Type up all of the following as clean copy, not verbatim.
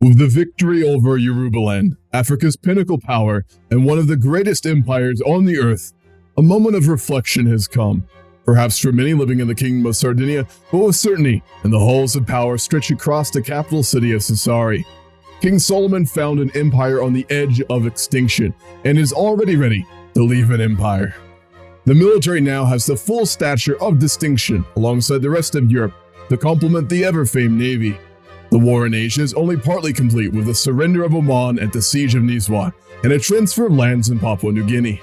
With the victory over Yorubaland, Africa's pinnacle power and one of the greatest empires on the earth, a moment of reflection has come. Perhaps for many living in the kingdom of Sardinia, but with certainty in the halls of power stretch across the capital city of Sassari. King Solomon found an empire on the edge of extinction and is already ready to leave an empire. The military now has the full stature of distinction alongside the rest of Europe to complement the ever-famed navy. The war in Asia is only partly complete with the surrender of Oman at the siege of Nizwa and a transfer of lands in Papua New Guinea.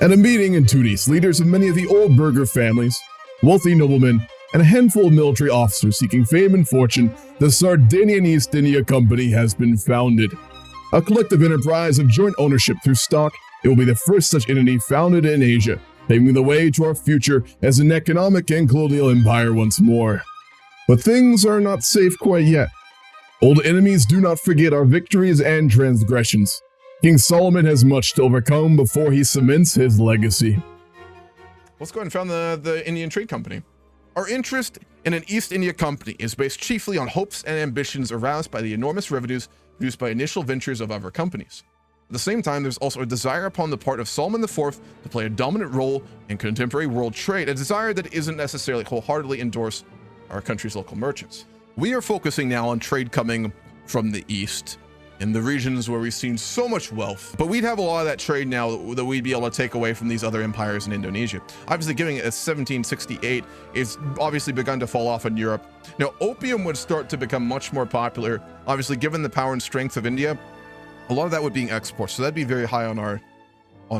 At a meeting in Tunis, leaders of many of the old burgher families, wealthy noblemen, and a handful of military officers seeking fame and fortune, the Sardinian East India Company has been founded. A collective enterprise of joint ownership through stock, it will be the first such entity founded in Asia, paving the way to our future as an economic and colonial empire once more. But things are not safe quite yet. Old enemies do not forget our victories and transgressions. King Solomon has much to overcome before he cements his legacy. Let's go ahead and found the Indian Trade Company. Our interest in an East India Company is based chiefly on hopes and ambitions aroused by the enormous revenues produced by initial ventures of other companies. At the same time, there's also a desire upon the part of Solomon IV to play a dominant role in contemporary world trade, a desire that isn't necessarily wholeheartedly endorsed by our country's local merchants. We are focusing now on trade coming from the East, in the regions where we've seen so much wealth, but we'd have a lot of that trade now that we'd be able to take away from these other empires in Indonesia. Obviously, giving it a 1768, it's obviously begun to fall off in Europe. Now, opium would start to become much more popular. Obviously, given the power and strength of India, a lot of that would be exports, so that'd be very high on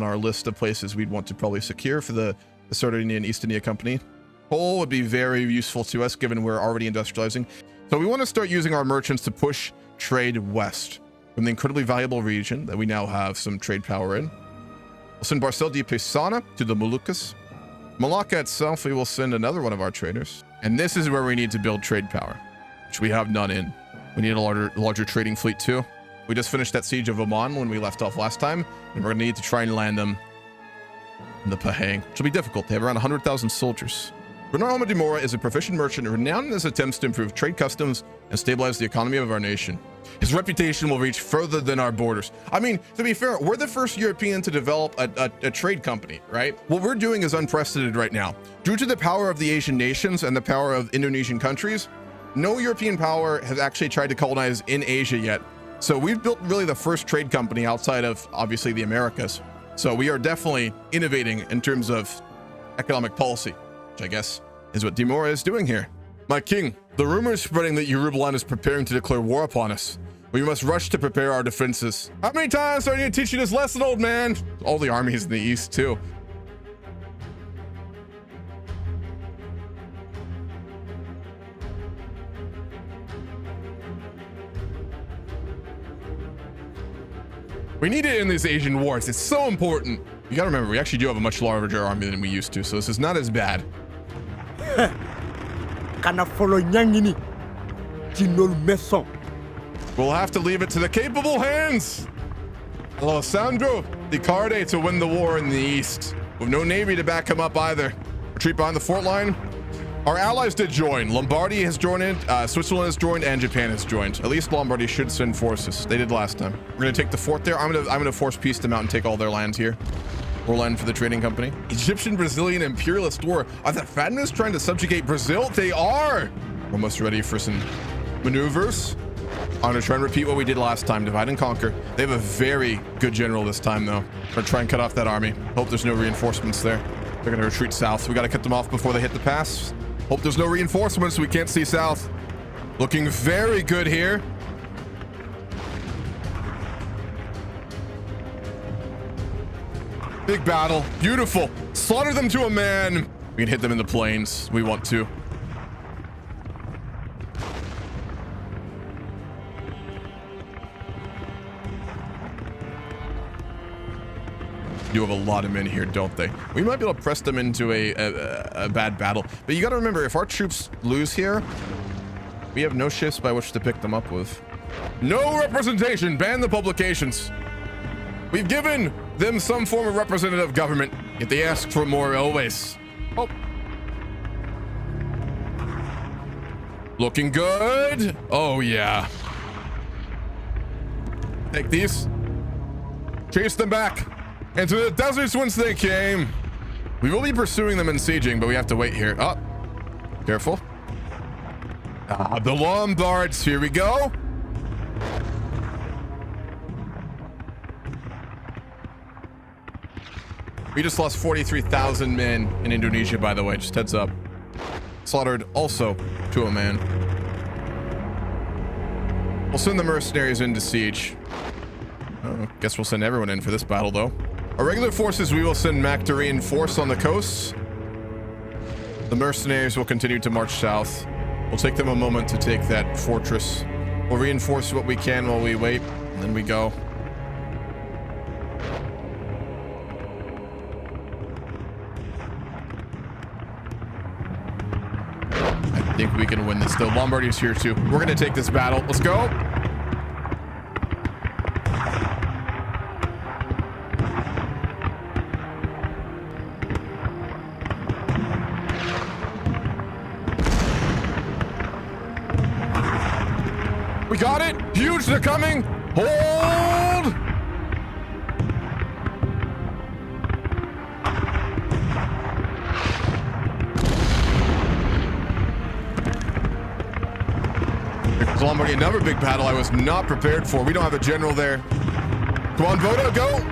our list of places we'd want to probably secure for the Sardinian East India Company. Coal would be very useful to us, given we're already industrializing. So we want to start using our merchants to push trade west from the incredibly valuable region that we now have some trade power in. We'll send Barcel de Pesana to the Moluccas. Malacca itself, we will send another one of our traders. And this is where we need to build trade power, which we have none in. We need a larger trading fleet too. We just finished that siege of Oman when we left off last time, and we're going to need to try and land them in the Pahang, which will be difficult. They have around 100,000 soldiers. Bernard Amadimora is a proficient merchant renowned in his attempts to improve trade customs and stabilize the economy of our nation. His reputation will reach further than our borders. I mean, to be fair, we're the first European to develop a trade company, right? What we're doing is unprecedented right now. Due to the power of the Asian nations and the power of Indonesian countries, no European power has actually tried to colonize in Asia yet. So we've built really the first trade company outside of, obviously, the Americas. So we are definitely innovating in terms of economic policy, which I guess is what Dimora is doing here. My king, the rumor is spreading that Yorubaland is preparing to declare war upon us. We must rush to prepare our defenses. How many times are you teach you this lesson, old man? All the armies in the east, too. We need it in these Asian wars. It's so important. You gotta remember, we actually do have a much larger army than we used to, so this is not as bad. We'll have to leave it to the capable hands. Alessandro Di Carde to win the war in the east, with no navy to back him up either. Retreat behind the fort line. Our allies did join. Lombardy has joined in, Switzerland has joined, and Japan has joined. At least Lombardy should send forces. They did last time. We're gonna take the fort there. I'm gonna force peace them out and take all their land here. Or land for the trading company. Egyptian-Brazilian imperialist war. Are the Fadnas trying to subjugate Brazil? They are! We're almost ready for some maneuvers. I'm gonna try and repeat what we did last time, divide and conquer. They have a very good general this time though. We're gonna try and cut off that army. Hope there's no reinforcements there. They're gonna retreat south. We gotta cut them off before they hit the pass. Hope there's no reinforcements so we can't see south. Looking very good here. Big battle, beautiful. Slaughter them to a man. We can hit them in the plains. We want to. Do have a lot of men here, don't they? We might be able to press them into a bad battle. But you got to remember, if our troops lose here, we have no ships by which to pick them up with. No representation. Ban the publications. We've given them some form of representative government, yet they ask for more always. Oh. Looking good. Oh, yeah. Take these. Chase them back into the deserts whence they came. We will be pursuing them and sieging, but we have to wait here. Oh, careful. The Lombards, here we go. We just lost 43,000 men in Indonesia, by the way, just heads up. Slaughtered also to a man. We'll send the mercenaries into siege. Guess we'll send everyone in for this battle, though. Our regular forces, we will send Mac to reinforce on the coast. The mercenaries will continue to march south. We'll take them a moment to take that fortress. We'll reinforce what we can while we wait, and then we go. I think we can win this, though. Lombardy's here, too. We're going to take this battle. Let's go. We got it. Huge. They're coming. Hold. There's Lombardy, another big battle I was not prepared for. We don't have a general there. Come on, Voda, go.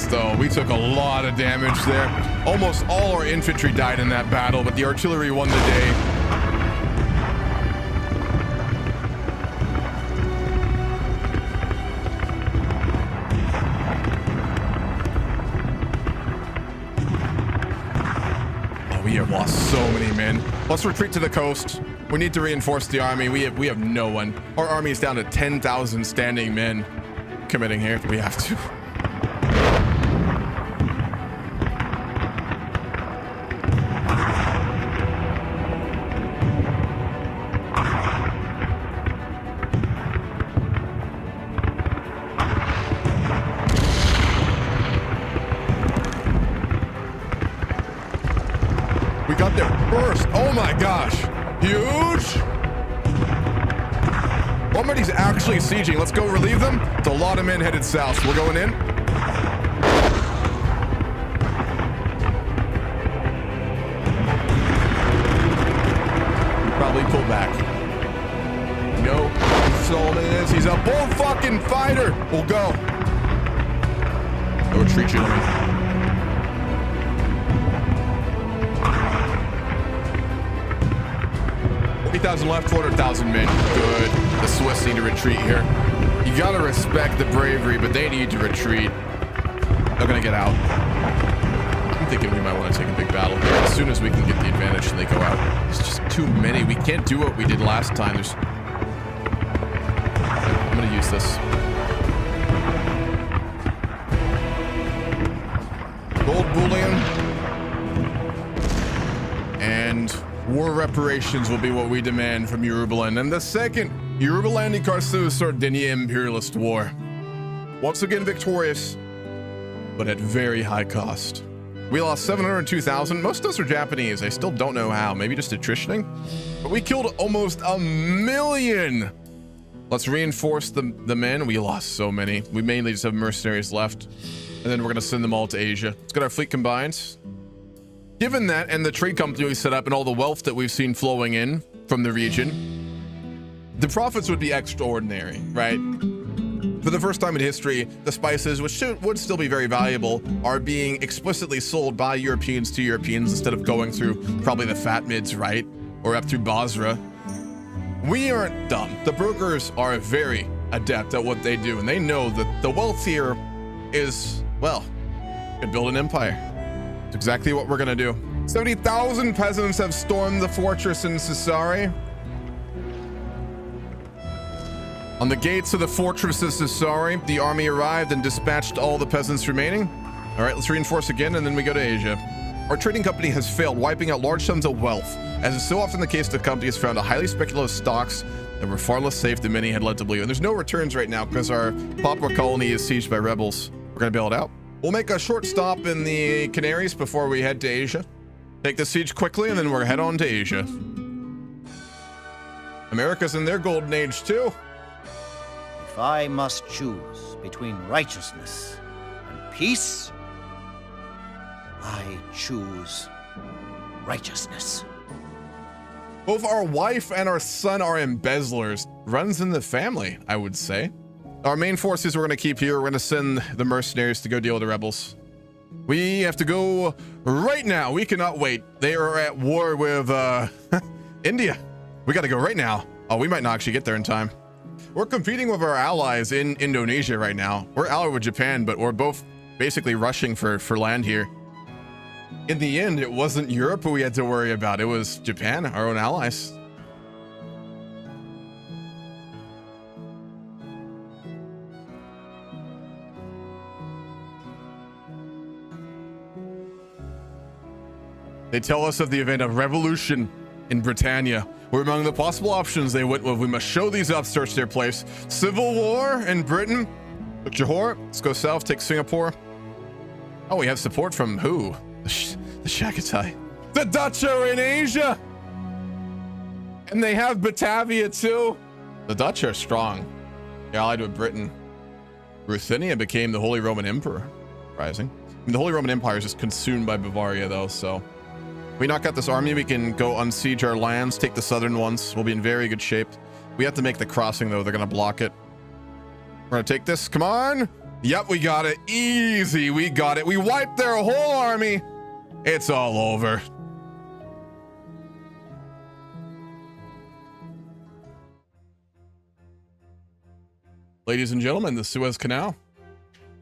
Though we took a lot of damage there. Almost all our infantry died in that battle, but the artillery won the day. Oh, we have lost so many men. Let's retreat to the coast. We need to reinforce the army. We have no one. Our army is down to 10,000 standing men. Committing here. We have to. Oh my gosh, huge. Lombardy's actually sieging. Let's go relieve them. It's a lot of men headed south. We're going in. Probably pull back. No, Solomon is. He's a bull fucking fighter. We'll go. No retreat, gentlemen. 40,000 left, 400,000 men. Good. The Swiss need to retreat here. You gotta respect the bravery, but they need to retreat. They're gonna get out. I'm thinking we might want to take a big battle here. As soon as we can get the advantage, they go out. There's just too many. We can't do what we did last time. I'm gonna use this. Gold bullion. And war reparations will be what we demand from Yorubaland. And the second Yorubaland Karsu Sardinia imperialist war. Once again victorious, but at very high cost. We lost 702,000. Most of us are Japanese. I still don't know how. Maybe just attritioning. But we killed almost 1 million. Let's reinforce the men. We lost so many. We mainly just have mercenaries left. And then we're going to send them all to Asia. Let's get our fleet combined. Given that and the trade company we set up and all the wealth that we've seen flowing in from the region, the profits would be extraordinary, right? For the first time in history, the spices, which would still be very valuable, are being explicitly sold by Europeans to Europeans instead of going through probably the Fatmids, right? Or up through Basra. We aren't dumb. The brokers are very adept at what they do, and they know that the wealth here is, well, could build an empire. It's exactly what we're gonna do. 70,000 peasants have stormed the fortress in Sassari. On the gates of the fortress of Sassari, the army arrived and dispatched all the peasants remaining. All right, let's reinforce again, and then we go to Asia. Our trading company has failed, wiping out large sums of wealth. As is so often the case, the company has found a highly speculative stocks that were far less safe than many had led to believe. And there's no returns right now because our Papua colony is sieged by rebels. We're gonna bail it out. We'll make a short stop in the Canaries before we head to Asia. Take the siege quickly, and then we'll head on to Asia. America's in their golden age too. If I must choose between righteousness and peace, I choose righteousness. Both our wife and our son are embezzlers. Runs in the family, I would say. Our main forces we're going to keep here. We're going to send the mercenaries to go deal with the rebels. We have to go right now. We cannot wait. They are at war with India. We got to go right now. Oh, we might not actually get there in time. We're competing with our allies in Indonesia right now. We're allied with Japan, but we're both basically rushing for land here. In the end, it wasn't Europe who we had to worry about. It was Japan, our own allies. They tell us of the event of revolution in Britannia. We're among the possible options they went with. We must show these upstarts their place. Civil war in Britain. Took Johor. Let's go south, take Singapore. Oh, we have support from who? The Shakatai. The Dutch are in Asia. And they have Batavia too. The Dutch are strong. They're allied with Britain. Ruthenia became the Holy Roman Emperor. Surprising. I mean, the Holy Roman Empire is just consumed by Bavaria though, so. We knock out this army, we can go unsiege our lands, take the southern ones. We'll be in very good shape. We have to make the crossing though. They're gonna block it. We're gonna take this. Come on. Yep, we got it. Easy. We got it. We wiped their whole army. It's all over. Ladies and gentlemen, the Suez Canal.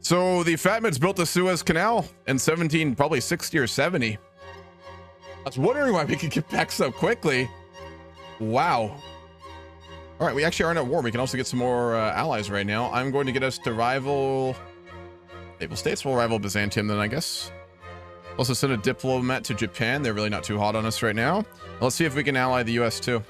So the Fatimids built the Suez Canal in probably 60 or 70. I was wondering why we could get back so quickly. Wow. All right, we actually aren't at war. We can also get some more allies right now. I'm going to get us to rival Naval States. We'll rival Byzantium then, I guess. Also send a diplomat to Japan. They're really not too hot on us right now. Let's see if we can ally the US too.